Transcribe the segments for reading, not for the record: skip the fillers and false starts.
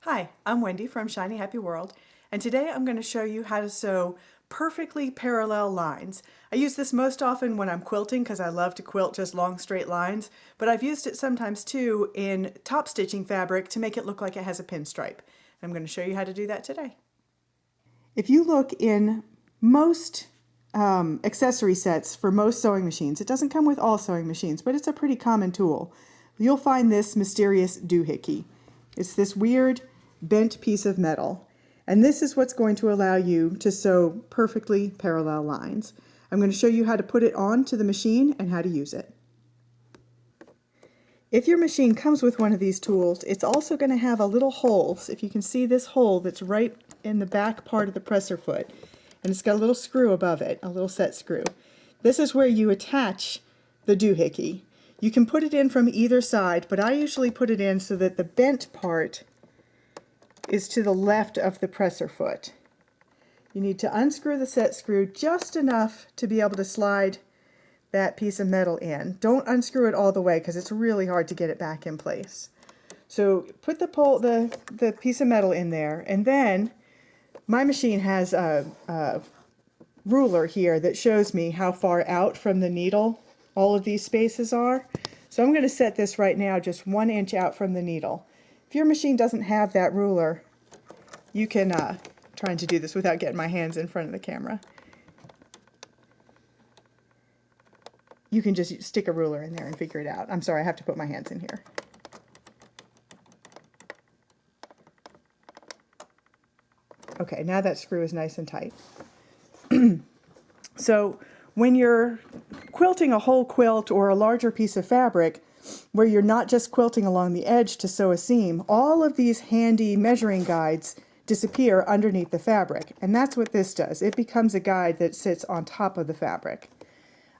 Hi, I'm Wendy from Shiny Happy World, and today I'm going to show you how to sew perfectly parallel lines. I use this most often when I'm quilting because I love to quilt just long straight lines, but I've used it sometimes too in top stitching fabric to make it look like it has a pinstripe. I'm going to show you how to do that today. If you look in most accessory sets for most sewing machines, it doesn't come with all sewing machines, but it's a pretty common tool. You'll find this mysterious doohickey. It's this weird bent piece of metal, and this is what's going to allow you to sew perfectly parallel lines. I'm going to show you how to put it onto the machine and how to use it. If your machine comes with one of these tools, it's also going to have a little hole. So if you can see this hole that's right in the back part of the presser foot, and it's got a little screw above it, a little set screw. This is where you attach the doohickey. You can put it in from either side, but I usually put it in so that the bent part is to the left of the presser foot. You need to unscrew the set screw just enough to be able to slide that piece of metal in. Don't unscrew it all the way because it's really hard to get it back in place. So put the piece of metal in there, and then my machine has a ruler here that shows me how far out from the needle all of these spaces are. So I'm going to set this right now just 1 inch out from the needle. If your machine doesn't have that ruler, you can, trying to do this without getting my hands in front of the camera, you can just stick a ruler in there and figure it out. I'm sorry, I have to put my hands in here. Okay, now that screw is nice and tight. So when you're quilting a whole quilt or a larger piece of fabric, where you're not just quilting along the edge to sew a seam, all of these handy measuring guides disappear underneath the fabric, and that's what this does. It becomes a guide that sits on top of the fabric.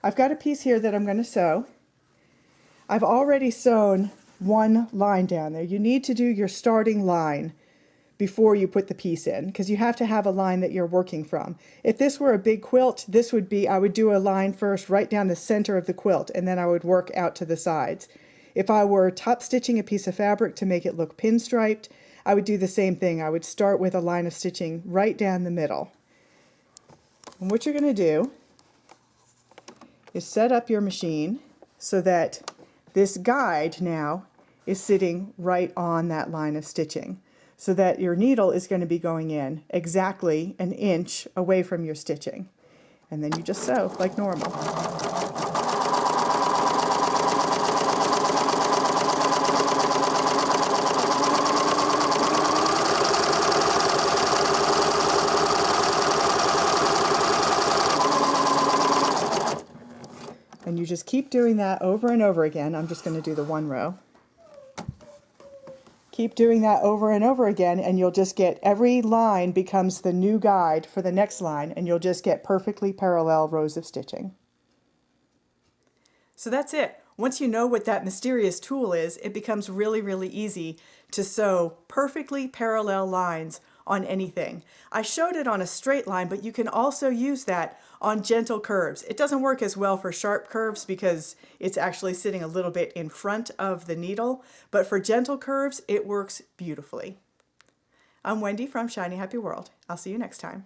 I've got a piece here that I'm going to sew. I've already sewn one line down there. You need to do your starting line before you put the piece in, because you have to have a line that you're working from. If this were a big quilt, this would be, I would do a line first right down the center of the quilt, and then I would work out to the sides. If I were top stitching a piece of fabric to make it look pinstriped, I would do the same thing. I would start with a line of stitching right down the middle. And what you're going to do is set up your machine so that this guide now is sitting right on that line of stitching, so that your needle is going to be going in exactly 1 inch away from your stitching. And then you just sew like normal. And you just keep doing that over and over again. I'm just going to do the one row. Keep doing that over and over again, and you'll just get, every line becomes the new guide for the next line, and you'll just get perfectly parallel rows of stitching. So that's it. Once you know what that mysterious tool is, it becomes really, really easy to sew perfectly parallel lines on anything. I showed it on a straight line, but you can also use that on gentle curves. It doesn't work as well for sharp curves because it's actually sitting a little bit in front of the needle, but for gentle curves, it works beautifully. I'm Wendy from Shiny Happy World. I'll see you next time.